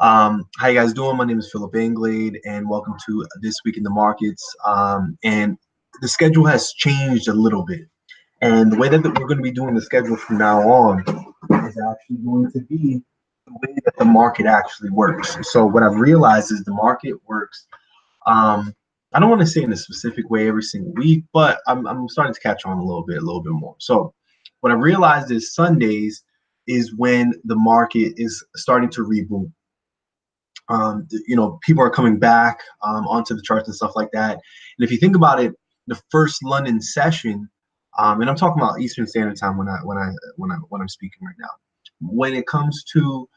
How you guys doing? My name is Philip Anglade, and welcome to This Week in the Markets. And the schedule has changed a little bit. And the way that we're going to be doing the schedule from now on is actually going to be the way that the market actually works. So what I've realized is the market works, I don't want to say in a specific way every single week, but I'm starting to catch on a little bit more. So what I realized is Sundays is when the market is starting to reboot. People are coming back onto the charts and stuff like that. And if you think about it, the first London session, and I'm talking about Eastern Standard Time when I'm speaking right now. When it comes to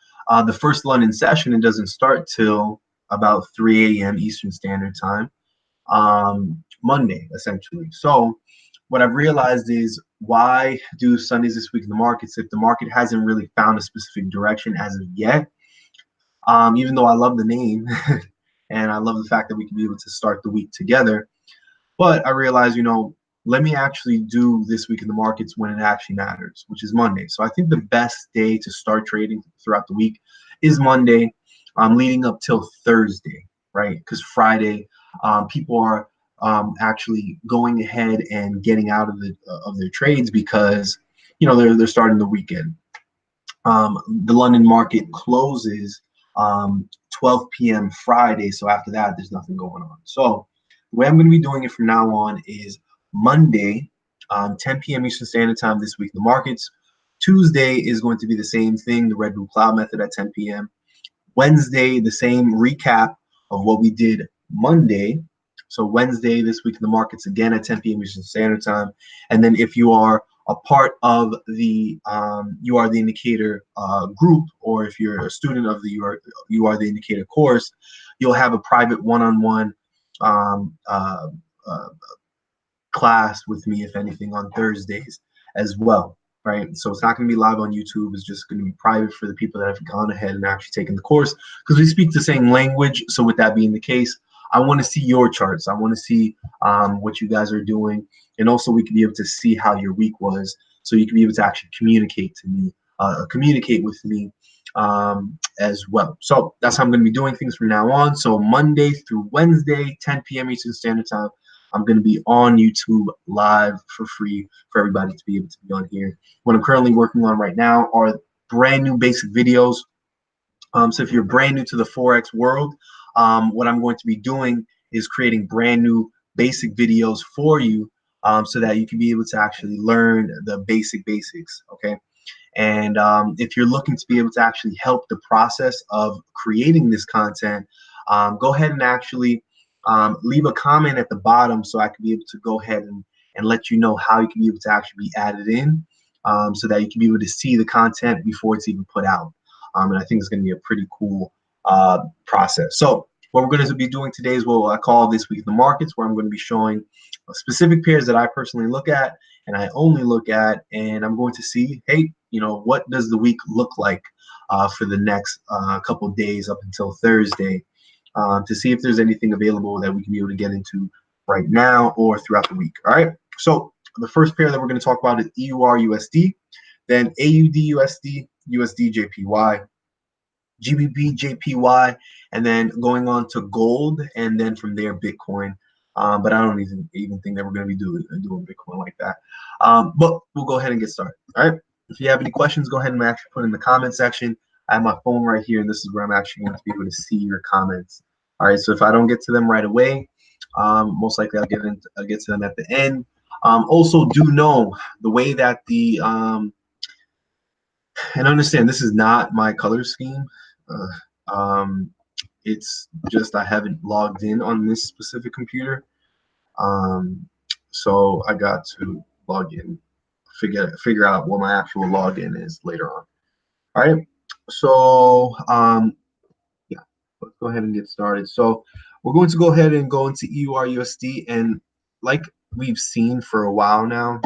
the first London session, it doesn't start till about 3 a.m. Eastern Standard Time, Monday, essentially. So what I've realized is, why do Sundays this week in the markets if the market hasn't really found a specific direction as of yet? Even though I love the name and I love the fact that we can be able to start the week together, but I realized, let me actually do This Week in the Markets when it actually matters, which is Monday. So I think the best day to start trading throughout the week is Monday, leading up till Thursday, right? Because Friday, people are actually going ahead and getting out of their trades because they're starting the weekend. The London market closes 12 p.m. Friday, so after that, there's nothing going on. So the way I'm going to be doing it from now on is Monday, 10 p.m. Eastern Standard Time this week in the markets. Tuesday is going to be the same thing, the red blue cloud method at 10 p.m. Wednesday, the same recap of what we did Monday. So Wednesday, this week in the markets again at 10 p.m. Eastern Standard Time. And then if you are a part of the You Are the Indicator group, or if you're a student of the You Are the Indicator course, you'll have a private one-on-one class with me, if anything, on Thursdays as well, right? So it's not going to be live on YouTube. It's just going to be private for the people that have gone ahead and actually taken the course, because we speak the same language. So with that being the case, I want to see your charts. I want to see what you guys are doing. And also we can be able to see how your week was, so you can be able to actually communicate with me as well. So that's how I'm going to be doing things from now on. So Monday through Wednesday, 10 p.m. Eastern Standard Time, I'm going to be on YouTube live for free for everybody to be able to be on here. What I'm currently working on right now are brand new basic videos. So if you're brand new to the Forex world, what I'm going to be doing is creating brand new basic videos for you, so that you can be able to actually learn the basics, okay? And if you're looking to be able to actually help the process of creating this content, go ahead and actually leave a comment at the bottom, so I can be able to go ahead and let you know how you can be able to actually be added in, so that you can be able to see the content before it's even put out. And I think it's going to be a pretty cool process. So what we're going to be doing today is what I call This Week in the Markets, where I'm going to be showing specific pairs that I personally look at and I only look at, and I'm going to see, hey, what does the week look like for the next couple of days up until Thursday, to see if there's anything available that we can be able to get into right now or throughout the week. All right. So the first pair that we're going to talk about is EURUSD, then AUDUSD, USDJPY, GBPJPY, and then going on to gold, and then from there Bitcoin. But I don't even think that we're going to be doing Bitcoin like that. But we'll go ahead and get started. All right. If you have any questions, go ahead and actually put in the comment section. I have my phone right here, and this is where I'm actually going to be able to see your comments. All right. So if I don't get to them right away, most likely I'll get to them at the end. Also, do know the way that and understand this is not my color scheme. It's just I haven't logged in on this specific computer, so I got to log in, figure out what my actual login is later on. All right, so yeah, let's go ahead and get started. So we're going to go ahead and go into EURUSD, and like we've seen for a while now,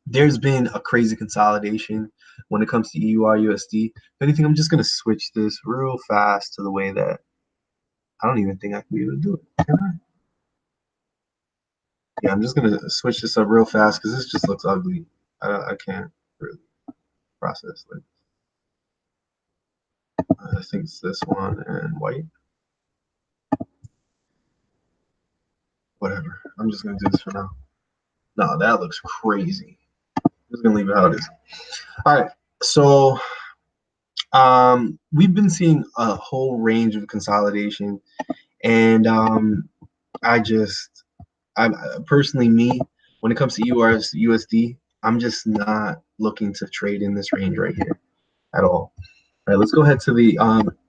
there's been a crazy consolidation when it comes to EURUSD. If anything, I'm just going to switch this real fast to the way that I don't even think I can be able to do it. Can I? Yeah, I'm just going to switch this up real fast because this just looks ugly. I can't really process it. I think it's this one and white. Whatever. I'm just gonna do this for now. No, that looks crazy. I'm just gonna leave it how it is. All right. So we've been seeing a whole range of consolidation, and I personally, me, when it comes to USD, I'm just not looking to trade in this range right here at all. All right, let's go ahead to the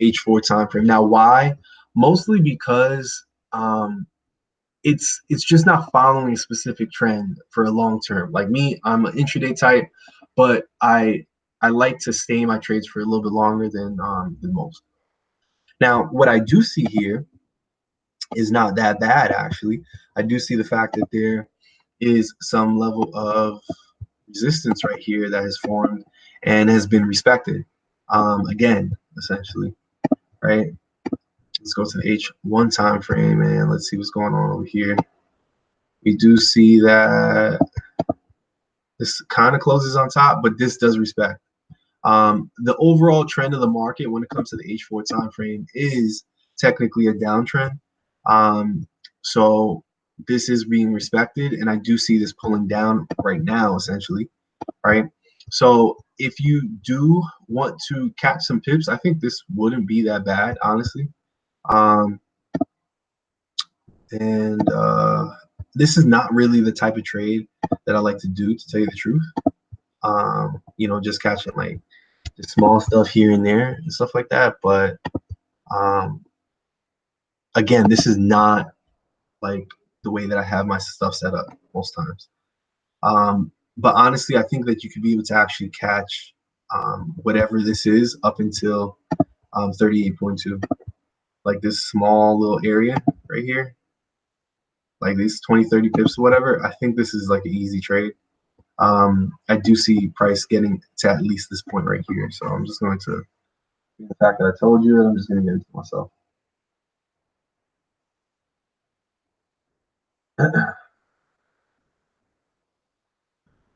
H4 time frame. Now, why? Mostly because it's just not following a specific trend for a long term. Like me, I'm an intraday type, but I like to stay in my trades for a little bit longer than most. Now, what I do see here is not that bad, actually. I do see the fact that there is some level of resistance right here that has formed and has been respected. Again, essentially, right? Let's go to the H1 time frame and let's see what's going on over here. We do see that this kind of closes on top, but this does respect. The overall trend of the market when it comes to the H4 time frame is technically a downtrend. So this is being respected, and I do see this pulling down right now, essentially, right? So if you do want to catch some pips, I think this wouldn't be that bad, honestly. This is not really the type of trade that I like to do, to tell you the truth. You know, just catching like the small stuff here and there and stuff like that. But again, this is not like the way that I have my stuff set up most times. But honestly, I think that you could be able to actually catch whatever this is up until 38.2, like this small little area right here, like these 20-30 pips or whatever. I think this is like an easy trade. I do see price getting to at least this point right here. So I'm just going to, the fact that I told you, I'm just going to get it to myself.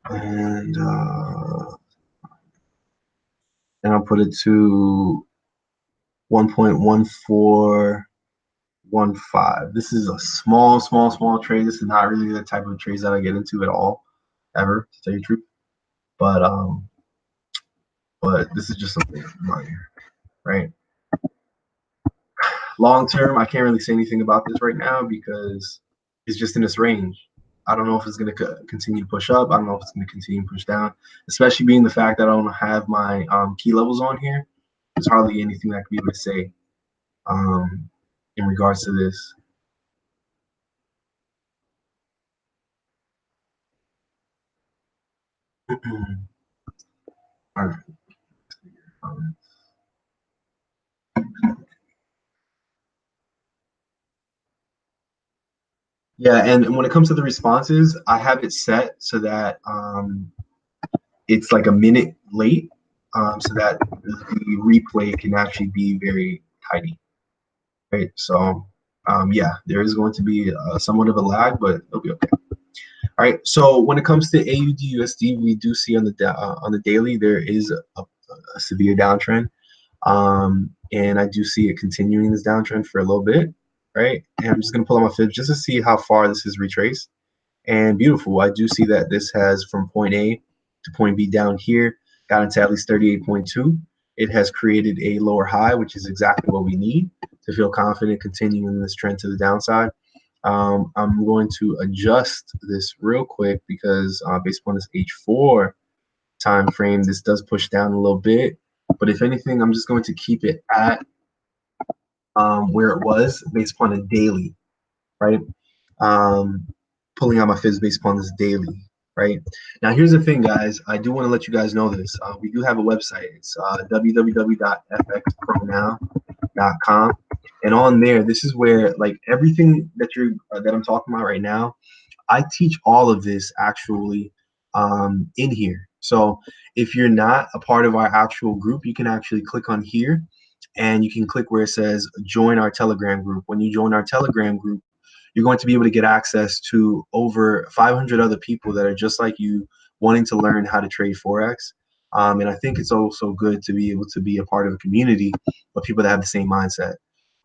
And I'll put it to 1.1415. This is a small trade. This is not really the type of trades that I get into at all, ever, to tell you the truth. But this is just something right here, right? Long term, I can't really say anything about this right now because it's just in this range. I don't know if it's going to continue to push up. I don't know if it's going to continue to push down, especially being the fact that I don't have my key levels on here. There's hardly anything that I can be able to say in regards to this. All right. Yeah, and when it comes to the responses, I have it set so that it's like a minute late, so that the replay can actually be very tidy. Right. So yeah, there is going to be somewhat of a lag, but it'll be okay. All right. So when it comes to AUDUSD, we do see on the daily there is a severe downtrend, and I do see it continuing this downtrend for a little bit. Right. And I'm just gonna pull out my fibs just to see how far this is retraced. And beautiful. I do see that this has from point A to point B down here got into at least 38.2. It has created a lower high, which is exactly what we need to feel confident continuing this trend to the downside. I'm going to adjust this real quick because based upon this H4 time frame, this does push down a little bit. But if anything, I'm just going to keep it at where it was based upon a daily, right? Pulling out my fibs based upon this daily, right? Now, here's the thing, guys. I do want to let you guys know this. We do have a website. It's www.fxpronow.com. And on there, this is where like everything that that I'm talking about right now, I teach all of this actually in here. So if you're not a part of our actual group, you can actually click on here and you can click where it says join our Telegram group. When you join our Telegram group, you're going to be able to get access to over 500 other people that are just like you wanting to learn how to trade Forex. And I think it's also good to be able to be a part of a community of people that have the same mindset.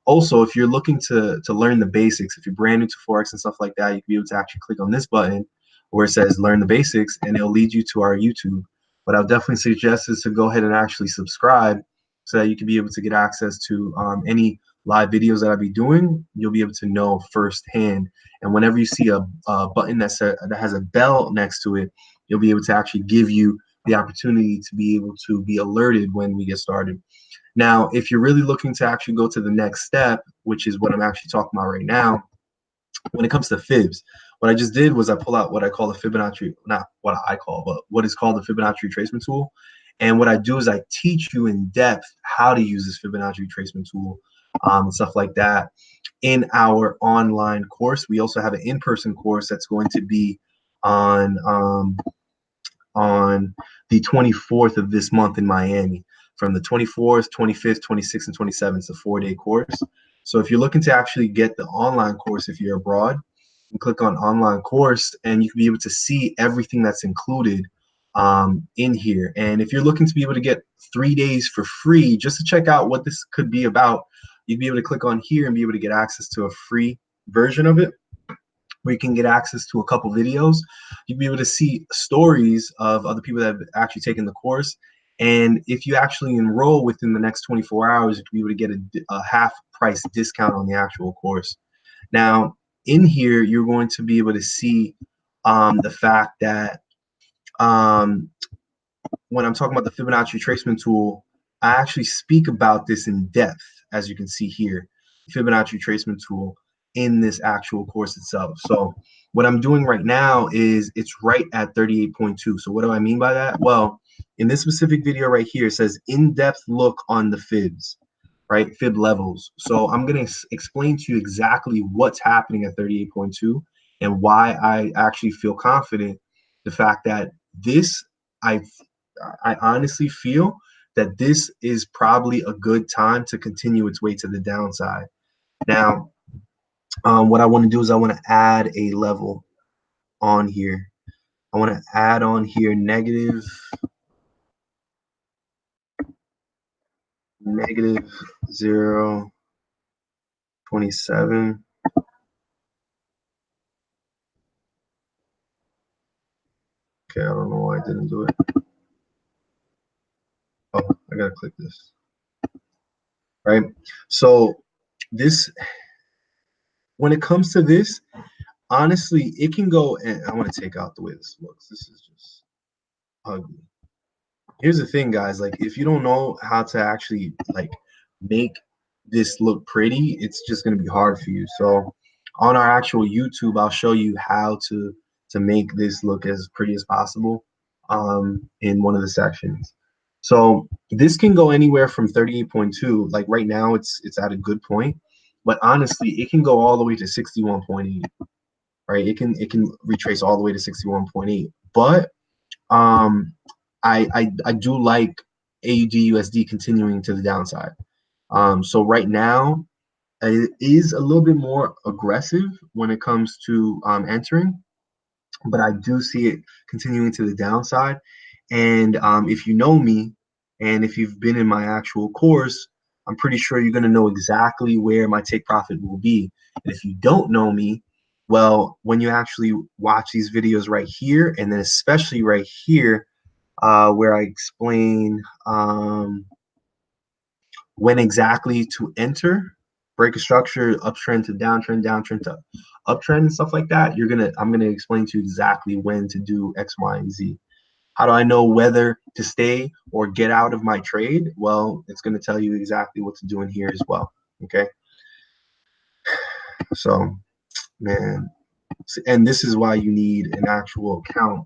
Also, if you're looking to learn the basics, if you're brand new to Forex and stuff like that, you can be able to actually click on this button where it says learn the basics, and it'll lead you to our YouTube. What I'll definitely suggest is to go ahead and actually subscribe so that you can be able to get access to any live videos that I'll be doing. You'll be able to know firsthand. And whenever you see a button that has a bell next to it, you'll be able to actually give you the opportunity to be able to be alerted when we get started. Now, if you're really looking to actually go to the next step, which is what I'm actually talking about right now, when it comes to fibs, what I just did was I pull out what I call the Fibonacci, not what I call, but what is called the Fibonacci retracement tool. And what I do is I teach you in depth how to use this Fibonacci retracement tool and stuff like that in our online course. We also have an in-person course that's going to be on the 24th of this month in Miami. From the 24th, 25th, 26th, and 27th. It's a 4-day course. So if you're looking to actually get the online course, if you're abroad, you click on online course and you can be able to see everything that's included in here. And if you're looking to be able to get 3 days for free, just to check out what this could be about, you'd be able to click on here and be able to get access to a free version of it, where you can get access to a couple videos. You'll be able to see stories of other people that have actually taken the course. And if you actually enroll within the next 24 hours, you'll be able to get a half price discount on the actual course. Now, in here, you're going to be able to see the fact that when I'm talking about the Fibonacci retracement tool, I actually speak about this in depth, as you can see here, Fibonacci retracement tool in this actual course itself. So what I'm doing right now is it's right at 38.2. So what do I mean by that? Well, in this specific video right here, it says in-depth look on the fibs, right? Fib levels. So I'm going to explain to you exactly what's happening at 38.2 and why I actually feel confident the fact that this, I honestly feel that this is probably a good time to continue its way to the downside. Now, what I want to do is I want to add a level on here. I want to add on here negative 0.27. Okay, I don't know why I didn't do it. Oh, I gotta click this. Right. So this, when it comes to this, honestly, it can go, and I want to take out the way this looks. This is just ugly. Here's the thing, guys. Like, if you don't know how to actually like make this look pretty, it's just gonna be hard for you. So on our actual YouTube, I'll show you how to make this look as pretty as possible in one of the sections. So this can go anywhere from 38.2. Like right now, it's at a good point, but honestly, it can go all the way to 61.8. Right? It can retrace all the way to 61.8. But I do like AUDUSD continuing to the downside. So right now, it is a little bit more aggressive when it comes to entering, but I do see it continuing to the downside. And if you know me, and if you've been in my actual course, I'm pretty sure you're going to know exactly where my take profit will be. And if you don't know me, well, when you actually watch these videos right here, and then especially right here, where I explain when exactly to enter, break a structure, uptrend to downtrend, downtrend to uptrend, and stuff like that. I'm gonna explain to you exactly when to do X, Y, and Z. How do I know whether to stay or get out of my trade? Well, it's gonna tell you exactly what to do in here as well. Okay. So, man, and this is why you need an actual account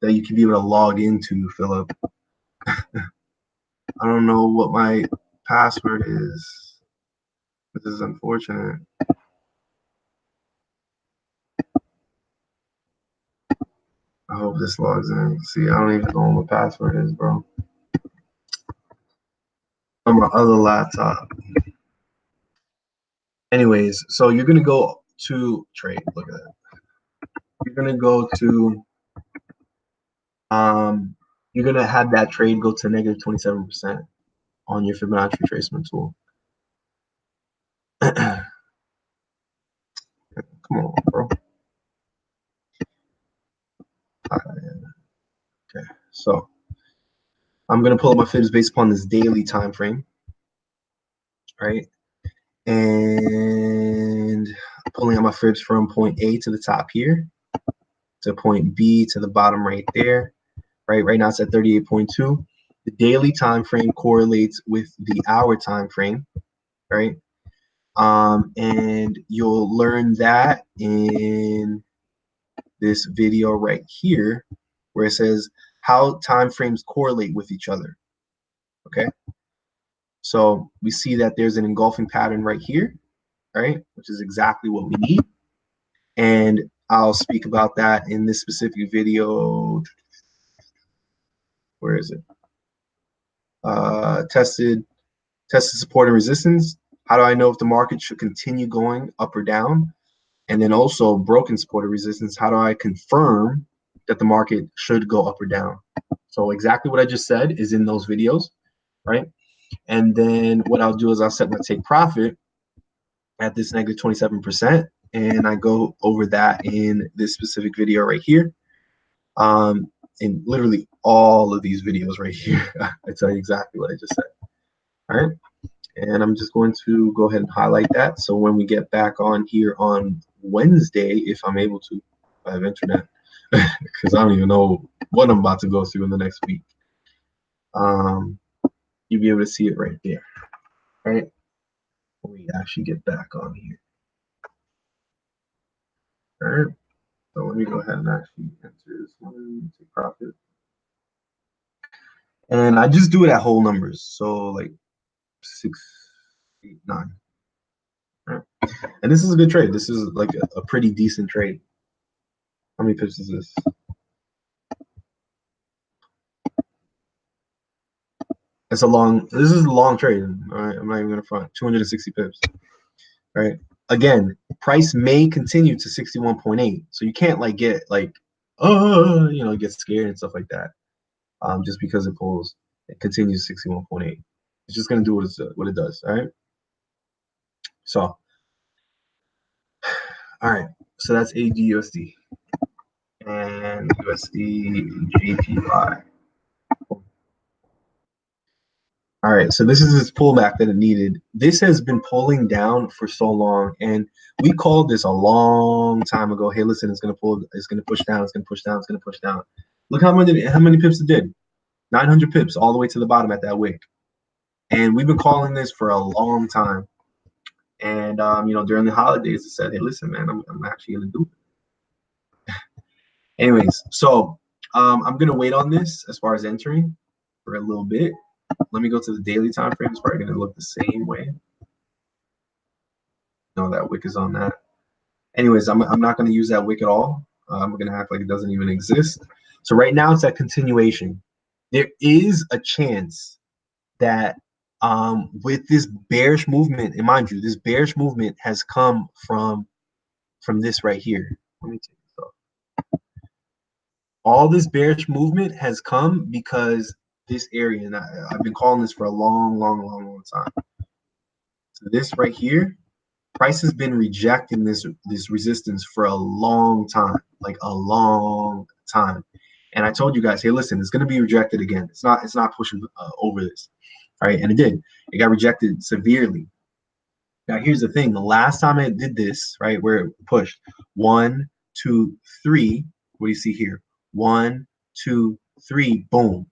that you can be able to log into, Philip. I don't know what my password is. This is unfortunate. I hope this logs in. See, I don't even know what my password is, bro. On my other laptop. Anyways, so you're gonna go to trade. Look at that. You're gonna go to you're gonna have that trade go to negative 27% on your Fibonacci retracement tool. Come on, bro. Okay, so I'm gonna pull up my fibs based upon this daily time frame, right? And pulling out my fibs from point A to the top here to point B to the bottom right there, right? Right now it's at 38.2. The daily time frame correlates with the hour time frame, right? And you'll learn that in this video right here, where it says how time frames correlate with each other. Okay, so we see that there's an engulfing pattern right here, right, which is exactly what we need. And I'll speak about that in this specific video. Where is it? Tested support and resistance. How do I know if the market should continue going up or down? And then also broken support and resistance. How do I confirm that the market should go up or down? So exactly what I just said is in those videos, right? And then what I'll do is I'll set my take profit at this negative 27%, and I go over that in this specific video right here. In literally all of these videos right here, I tell you exactly what I just said. All right, and I'm just going to go ahead and highlight that. So when we get back on here on Wednesday, if I'm able to, if I have internet, because I don't even know what I'm about to go through in the next week. You'll be able to see it right there, right? When we actually get back on here. All right, so let me go ahead and actually enter this one, take profit. And I just do it at whole numbers. So like 6, 8, 9. All right. And this is a good trade. This is like a pretty decent trade. How many pips is this? This is a long trade. All right, I'm not even gonna front. 260 pips. Right. Again, price may continue to 61.8. So you can't like get like, get scared and stuff like that. Just because it continues 61.8. It's just gonna do what it does. All right. So, all right. So that's AUDUSD and USDJPY. All right, so this is its pullback that it needed. This has been pulling down for so long, and we called this a long time ago. Hey, listen, it's gonna push down, it's gonna push down, it's gonna push down. Look how many pips it did. 900 pips all the way to the bottom at that wick. And we've been calling this for a long time. And during the holidays, it said, hey, listen, man, I'm actually gonna do it. Anyways, so I'm gonna wait on this as far as entering for a little bit. Let me go to the daily time frame. It's probably going to look the same way. No, that wick is on that. Anyways, I'm not going to use that wick at all. I'm going to act like it doesn't even exist. So right now it's at continuation. There is a chance that with this bearish movement, and mind you, this bearish movement has come from this right here. Let me take this off. All this bearish movement has come because this area, and I've been calling this for a long time. So this right here, price has been rejecting this resistance for a long time, like a long time. And I told you guys, hey, listen, it's going to be rejected again. It's not pushing over this, all right? And it did. It got rejected severely. Now here's the thing: the last time it did this, right, where it pushed 1, 2, 3. What do you see here? 1, 2, 3. Boom.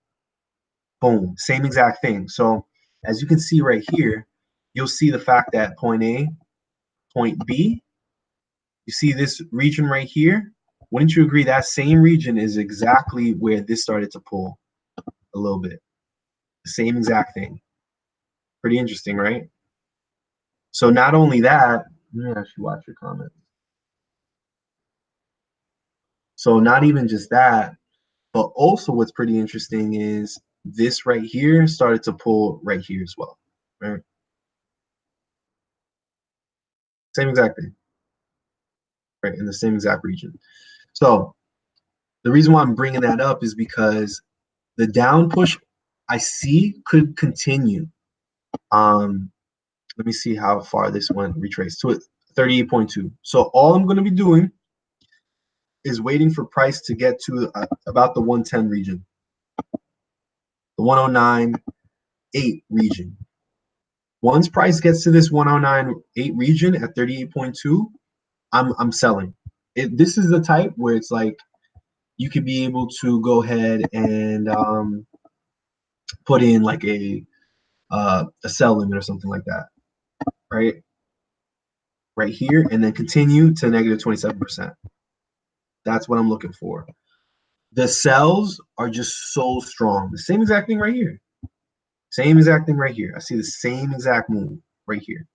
Boom, same exact thing. So as you can see right here, you'll see the fact that point A, point B, you see this region right here? Wouldn't you agree that same region is exactly where this started to pull a little bit? The same exact thing. Pretty interesting, right? So not only that, let me actually watch your comments. So not even just that, but also what's pretty interesting is this right here started to pull right here as well, right? Same exact thing, right? In the same exact region. So the reason why I'm bringing that up is because The down push I see could continue. Let me see how far this one retraced to it. 38.2. So all I'm going to be doing is waiting for price to get to about the 110 region, the 109.8 region. Once price gets to this 109.8 region at 38.2, I'm selling. This is the type where it's like you could be able to go ahead and put in like a sell limit or something like that, right here, and then continue to negative 27%. That's what I'm looking for. The sells are just so strong. The same exact thing right here. Same exact thing right here. I see the same exact move right here.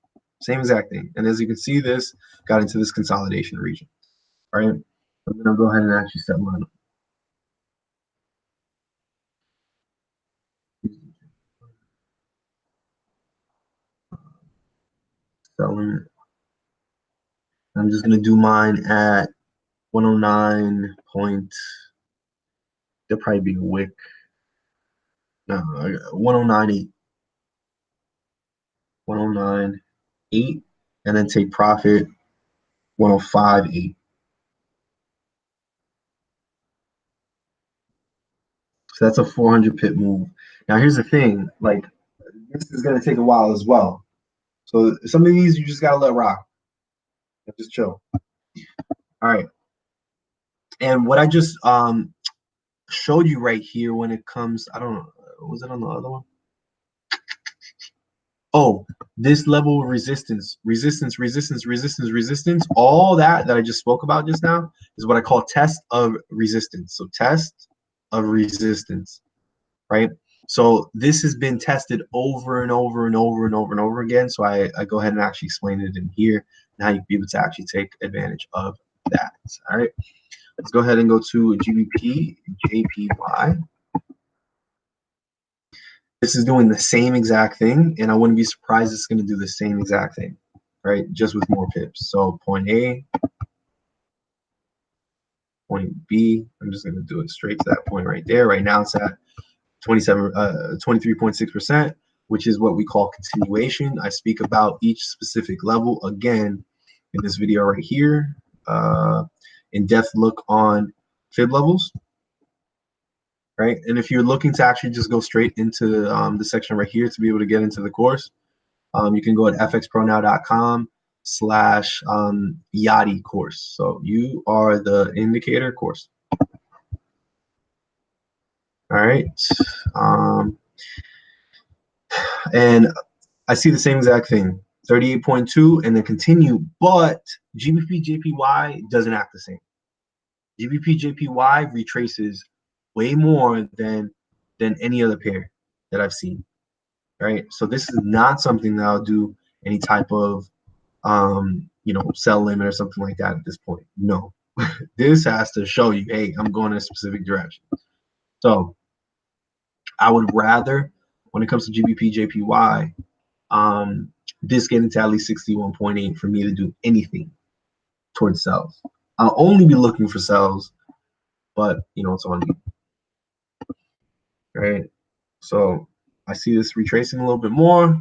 Same exact thing. And as you can see, this got into this consolidation region. All right. I'm going to go ahead and actually set mine up. Selling. I'm just going to do mine at 109 point. There'll probably be a wick. No, 109.8. 109.8. And then take profit 105.8. So that's a 400 pip move. Now here's the thing, like this is gonna take a while as well. So some of these you just gotta let rock. Just chill. All right. And what I just showed you right here when it comes, I don't know, was it on the other one? Oh, this level of resistance, all that I just spoke about just now is what I call test of resistance. So test of resistance, right? So this has been tested over and over and over and over and over again. So I go ahead and actually explain it in here. Now you'll be able to actually take advantage of that. All right, let's go ahead and go to GBPJPY. This is doing the same exact thing, and I wouldn't be surprised it's going to do the same exact thing, right? Just with more pips. So point A, point B. I'm just going to do it straight to that point right there. Right now it's at 23.6%, which is what we call continuation. I speak about each specific level again in this video right here. In-depth look on fib levels, right? And if you're looking to actually just go straight into the section right here to be able to get into the course, you can go at fxpronow.com/Yachty course. So you are the indicator course. All right. And I see the same exact thing, 38.2 and then continue, but GBPJPY doesn't act the same. GBPJPY retraces way more than any other pair that I've seen, right? So this is not something that I'll do any type of sell limit or something like that at this point. No, this has to show you, hey, I'm going in a specific direction. So I would rather, when it comes to GBPJPY, this get into at least 61.8 for me to do anything towards sells. I'll only be looking for sells, but it's on me. Right? So I see this retracing a little bit more.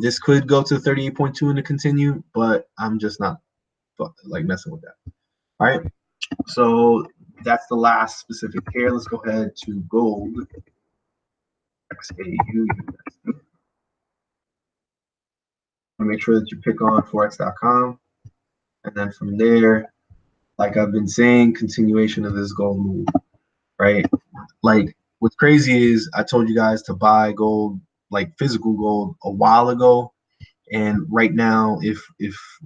This could go to 38.2 and to continue, but I'm just not like messing with that. All right. So that's the last specific pair. Let's go ahead to gold. XAU. Make sure that you pick on Forex.com. And then from there, like I've been saying, continuation of this gold move, right? Like what's crazy is I told you guys to buy gold, like physical gold, a while ago. And right now, if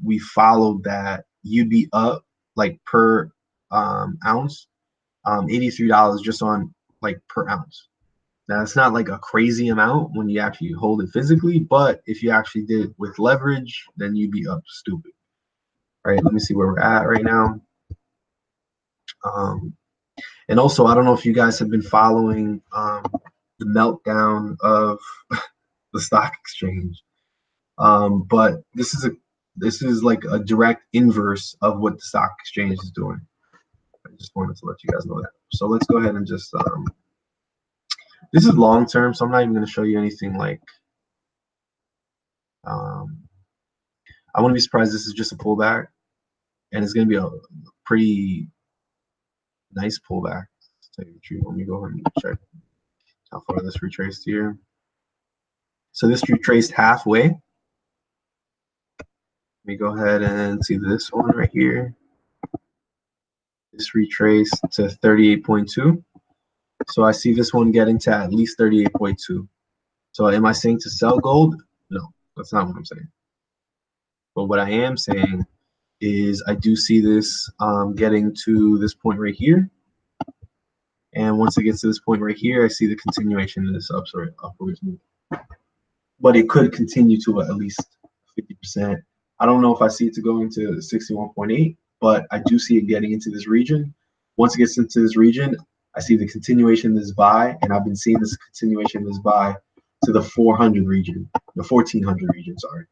we followed that, you'd be up like per ounce, $83 just on like per ounce. Now it's not like a crazy amount when you actually hold it physically, but if you actually did it with leverage, then you'd be up stupid. All right, let me see where we're at right now. And also, I don't know if you guys have been following the meltdown of the stock exchange, but this is like a direct inverse of what the stock exchange is doing. I just wanted to let you guys know that. So let's go ahead and just This is long term, so I'm not even going to show you anything like. I wouldn't be surprised this is just a pullback, and it's going to be a pretty nice pullback. Let me go ahead and check how far this retraced here. So this retraced halfway. Let me go ahead and see this one right here. This retraced to 38.2. So I see this one getting to at least 38.2. So am I saying to sell gold? No, that's not what I'm saying. But what I am saying is I do see this getting to this point right here. And once it gets to this point right here, I see the continuation of this upwards move. But it could continue to at least 50%. I don't know if I see it to go into 61.8, but I do see it getting into this region. Once it gets into this region, I see the continuation of this buy, and I've been seeing this continuation of this buy to the 400 region, the 1400 region, sorry.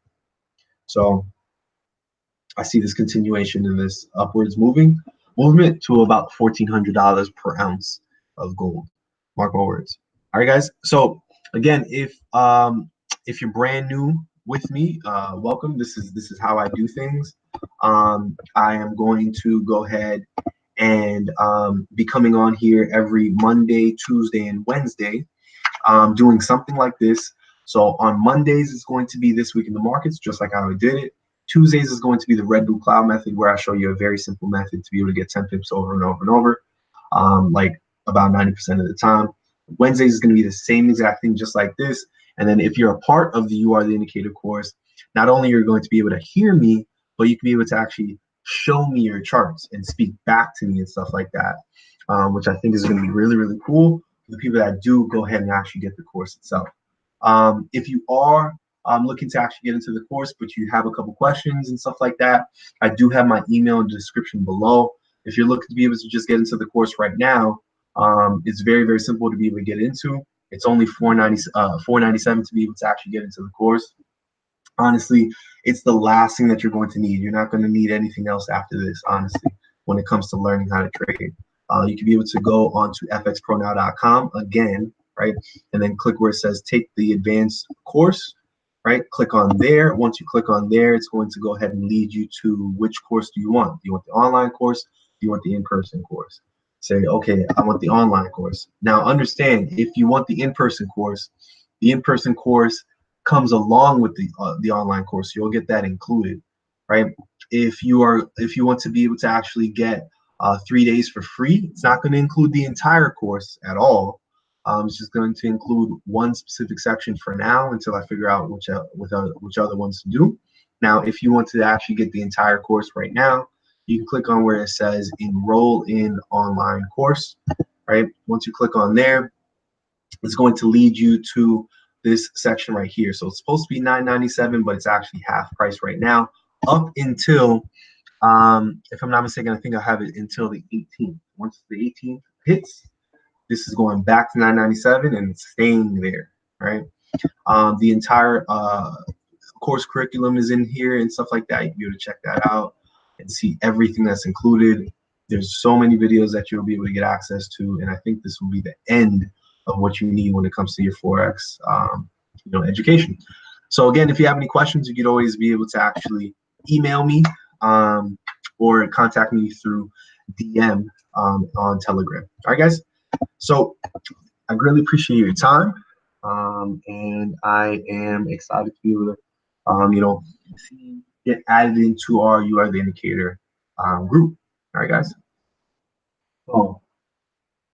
So I see this continuation in this upwards movement to about $1,400 per ounce of gold. Mark my words. All right, guys. So again, if you're brand new with me, welcome. This is how I do things. I am going to go ahead and be coming on here every Monday, Tuesday, and Wednesday, doing something like this. So on Mondays, it's going to be This Week in the Markets, just like how I did it. Tuesdays is going to be the red blue cloud method, where I show you a very simple method to be able to get 10 pips over and over and over, like about 90% of the time. Wednesdays is going to be the same exact thing, just like this. And then if you're a part of the You Are the Indicator course, not only are you going to be able to hear me, but you can be able to actually show me your charts and speak back to me and stuff like that, which I think is going to be really, really cool for the people that do go ahead and actually get the course itself. If you are looking to actually get into the course, but you have a couple questions and stuff like that, I do have my email in the description below. If you're looking to be able to just get into the course right now, it's very, very simple to be able to get into. It's only $497 to be able to actually get into the course. Honestly, it's the last thing that you're going to need. You're not going to need anything else after this, honestly, when it comes to learning how to trade. You can be able to go on to fxpronow.com again, right? And then click where it says take the advanced course, right? Click on there. Once you click on there, it's going to go ahead and lead you to which course do you want. Do you want the online course? Do you want the in-person course? Say, okay, I want the online course. Now understand, if you want the in-person course comes along with the online course. You'll get that included, right? If you want to be able to actually get 3 days for free, it's not going to include the entire course at all. It's just going to include one specific section for now until I figure out which other ones to do. Now, if you want to actually get the entire course right now, you can click on where it says enroll in online course, right? Once you click on there, it's going to lead you to this section right here. So it's supposed to be $997, but it's actually half price right now, up until, if I'm not mistaken, I think I have it until the 18th. Once the 18th hits, this is going back to $997 and staying there, right? The entire course curriculum is in here and stuff like that. You can be able to check that out and see everything that's included. There's so many videos that you'll be able to get access to, and I think this will be the end of what you need when it comes to your Forex education. So again, if you have any questions, you could always be able to actually email me or contact me through DM on Telegram. All right, guys. So I greatly appreciate your time, and I am excited to be able to, get added into our You Are the Indicator group. All right, guys.